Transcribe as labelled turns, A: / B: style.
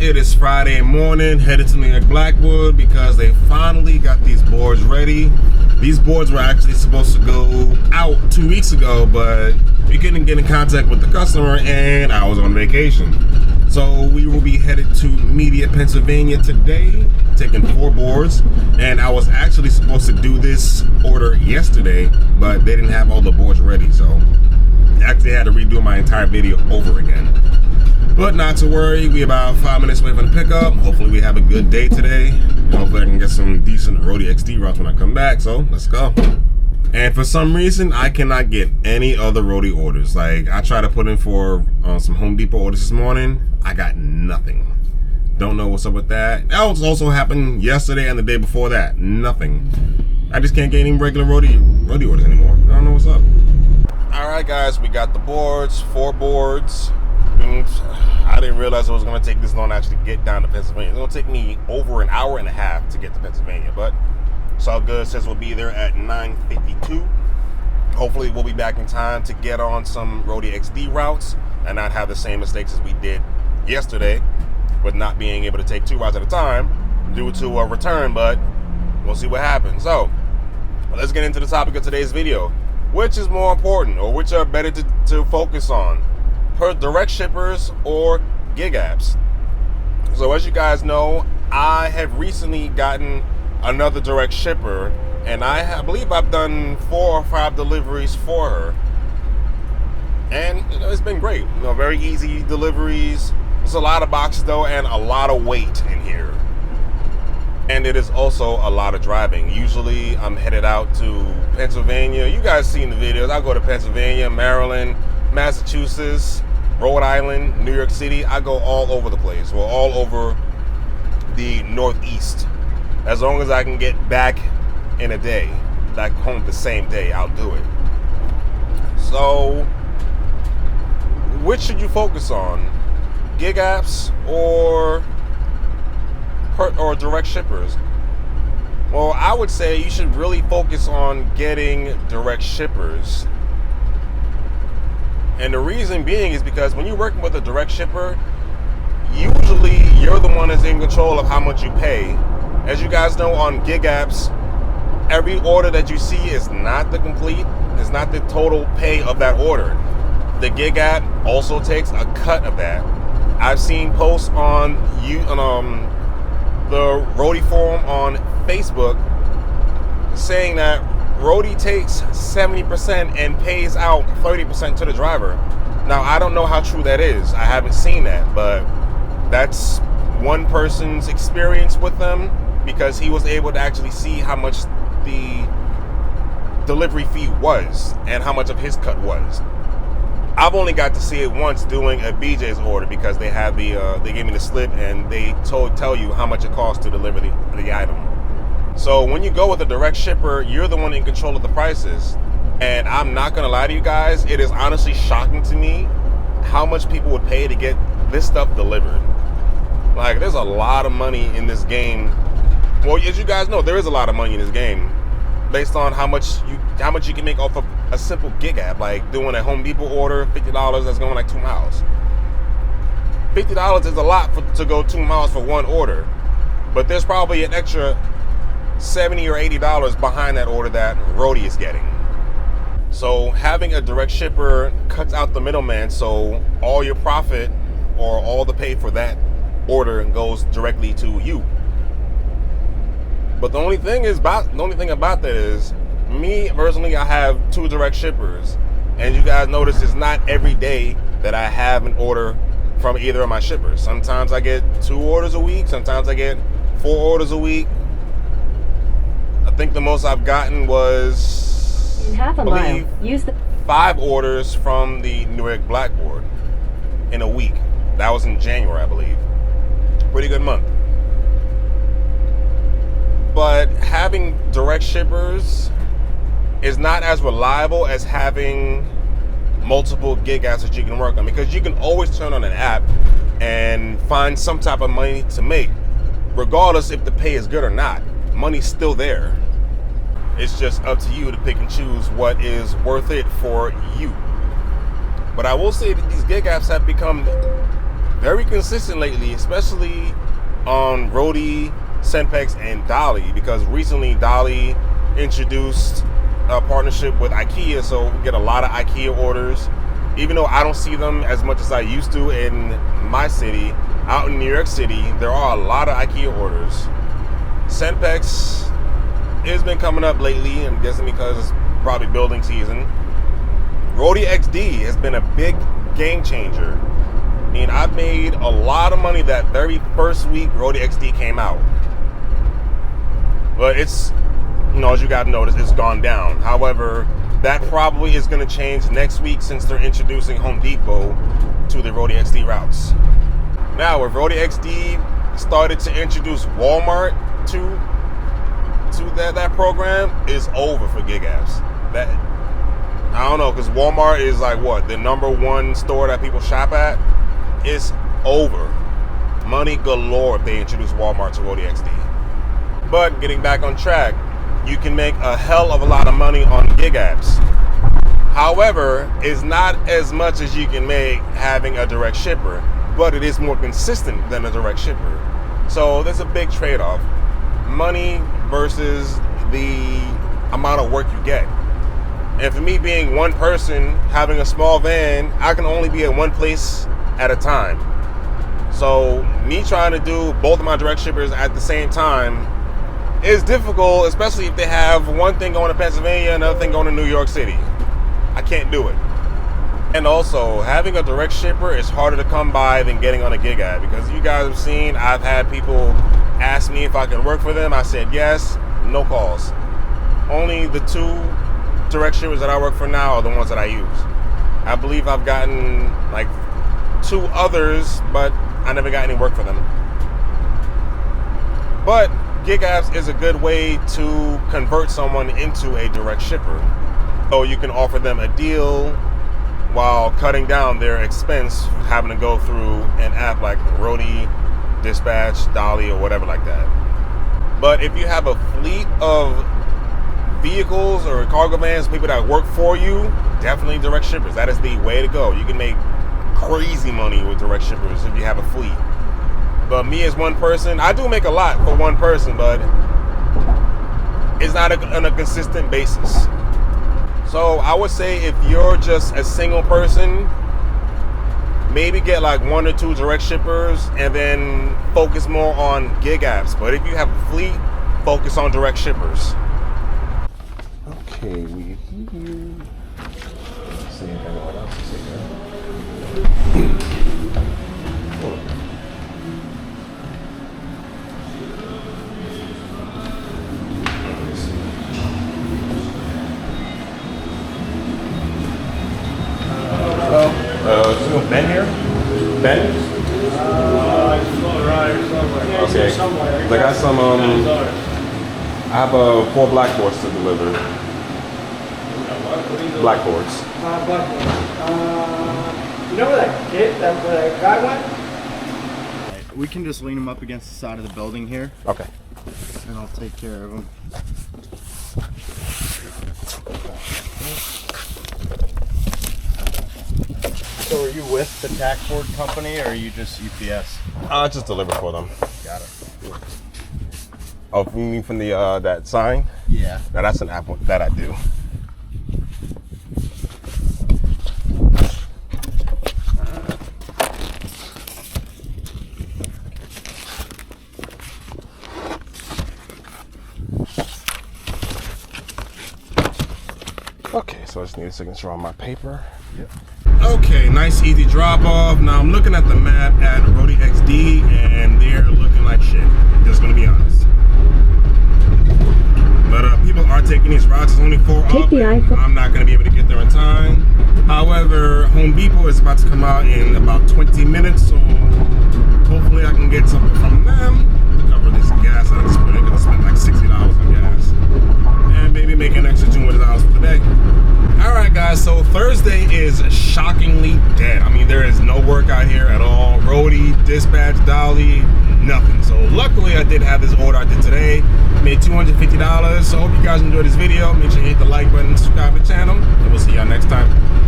A: It is Friday morning, headed to New York Blackwood because they finally got these boards ready. These boards were actually supposed to go out 2 weeks ago, but we couldn't get in contact with the customer and I was on vacation. So we will be headed to Media, Pennsylvania today, taking 4 boards. And I was actually supposed to do this order yesterday, but they didn't have all the boards ready. So I actually had to redo my entire video over again. But not to worry, we about 5 minutes away from the pickup. Hopefully we have a good day today. Hopefully I can get some decent roadie XD routes when I come back, so let's go. And for some reason, I cannot get any other roadie orders. Like, I tried to put in for some Home Depot orders this morning. I got nothing. Don't know what's up with that. That was also happened yesterday and the day before that. Nothing. I just can't get any regular roadie orders anymore. I don't know what's up. Alright guys, we got the boards, 4 boards. I didn't realize it was going to take this long to actually get down to Pennsylvania. It's going to take me over an hour and a half to get to Pennsylvania, but it's all good. It says we'll be there at 9:52. Hopefully we'll be back in time to get on some roadie XD routes and not have the same mistakes as we did yesterday with not being able to take 2 routes at a time due to a return, but we'll see what happens. So let's get into the topic of today's video. Which is more important, or which are better to focus on? Per direct shippers or gig apps? So as you guys know, I have recently gotten another direct shipper, and I believe I've done 4 or 5 deliveries for her, and it's been great. Very easy deliveries. There's a lot of boxes though, and a lot of weight in here, and it is also a lot of driving. Usually I'm headed out to Pennsylvania. You guys seen the videos. I go to Pennsylvania, Maryland, Massachusetts, Rhode Island, New York City. I go all over the place. Well, all over the Northeast. As long as I can get back in a day, back home the same day, I'll do it. So, which should you focus on? Gig apps or direct shippers? Well, I would say you should really focus on getting direct shippers. And the reason being is because when you're working with a direct shipper, usually you're the one that's in control of how much you pay. As you guys know, on gig apps, every order that you see is not the total pay of that order. The gig app also takes a cut of that. I've seen posts on the roadie forum on Facebook saying that roadie takes 70% and pays out 30% to the driver. Now, I don't know how true that is. I haven't seen that, but that's one person's experience with them because he was able to actually see how much the delivery fee was and how much of his cut was. I've only got to see it once doing a BJ's order because they had they gave me the slip and they tell you how much it costs to deliver the item. So when you go with a direct shipper, you're the one in control of the prices. And I'm not gonna lie to you guys, it is honestly shocking to me how much people would pay to get this stuff delivered. Like, there's a lot of money in this game. Well, as you guys know, there is a lot of money in this game based on how much you can make off of a simple gig app, like doing a Home Depot order, $50 that's going like 2 miles. $50 is a lot to go 2 miles for one order, but there's probably an extra $70 or $80 behind that order that roadie is getting. So having a direct shipper cuts out the middleman, so all your profit or all the pay for that order goes directly to you. But the only thing about that is, me personally, I have 2 direct shippers, and you guys notice it's not every day that I have an order from either of my shippers. Sometimes I get 2 orders a week, sometimes I get 4 orders a week. I think the most I've gotten was,
B: in half a mile, use the
A: 5 orders from the New York Blackboard in a week. That was in January, I believe. Pretty good month. But having direct shippers is not as reliable as having multiple gig apps that you can work on, because you can always turn on an app and find some type of money to make, regardless if the pay is good or not. Money's still there. It's just up to you to pick and choose what is worth it for you. But I will say that these gig apps have become very consistent lately, especially on roadie, senpex, and dolly, because recently dolly introduced a partnership with IKEA, so we get a lot of IKEA orders. Even though I don't see them as much as I used to in my city, out in New York City, there are a lot of IKEA orders. Senpex has been coming up lately, I'm guessing because it's probably building season. Roadie XD has been a big game changer. I mean, I've made a lot of money that very first week Roadie XD came out. But it's, you know, as you gotta notice, it's gone down. However, that probably is gonna change next week since they're introducing Home Depot to the Roadie XD routes. Now, if Roadie XD started to introduce Walmart to that program, is over for gig apps. That, I don't know, because Walmart is like what, the #1 store that people shop at? It's over. Money galore if they introduce Walmart to Roadie XD. But getting back on track, you can make a hell of a lot of money on gig apps. However, it's not as much as you can make having a direct shipper, but it is more consistent than a direct shipper. So there's a big trade-off. Money versus the amount of work you get. And for me being one person, having a small van, I can only be at one place at a time. So me trying to do both of my direct shippers at the same time is difficult, especially if they have one thing going to Pennsylvania, another thing going to New York City. I can't do it. And also, having a direct shipper is harder to come by than getting on a gig app, because you guys have seen, I've had people ask me if I can work for them. I said yes, no calls. Only the 2 direct shippers that I work for now are the ones that I use. I believe I've gotten like 2 others, but I never got any work for them. But gig apps is a good way to convert someone into a direct shipper. So you can offer them a deal while cutting down their expense having to go through an app like Roadie, Dispatch, Dolly, or whatever like that. But if you have a fleet of vehicles or cargo vans, people that work for you, definitely direct shippers. That is the way to go. You can make crazy money with direct shippers if you have a fleet. But me as one person, I do make a lot for one person, but it's not on a consistent basis. So I would say if you're just a single person, maybe get like 1 or 2 direct shippers and then focus more on gig apps. But if you have a fleet, focus on direct shippers. Okay, we here. Let's see if anyone else is here. Is Ben here? Ben? Okay. I got some, I have 4 blackboards to deliver. Blackboards.
B: You know where that guy went?
C: We can just lean him up against the side of the building here.
A: Okay.
C: And I'll take care of him. So are you with the tack board company, or are you just UPS?
A: I just deliver for them.
C: Got it.
A: Oh, you mean from the that sign?
C: Yeah.
A: Now that's an app that I do. Okay, so I just need a signature on my paper. Yep. Okay, nice easy drop off. Now I'm looking at the map at Roadie XD and they're looking like shit. Just gonna be honest. But people are taking these routes. It's only 4 up. I'm not gonna be able to get there in time. However, Home Depot is about to come out in about 20 minutes, so hopefully I can get something from them to cover this gas I just put in, because I spent like $60 on gas. And maybe make an extra $200 for the day. Alright guys, so Thursday is shockingly dead. I mean, there is no work out here at all. Roadie, Dispatch, Dolly, nothing. So luckily I did have this order I did today. Made $250. So I hope you guys enjoyed this video. Make sure you hit the like button, subscribe to the channel, and we'll see y'all next time.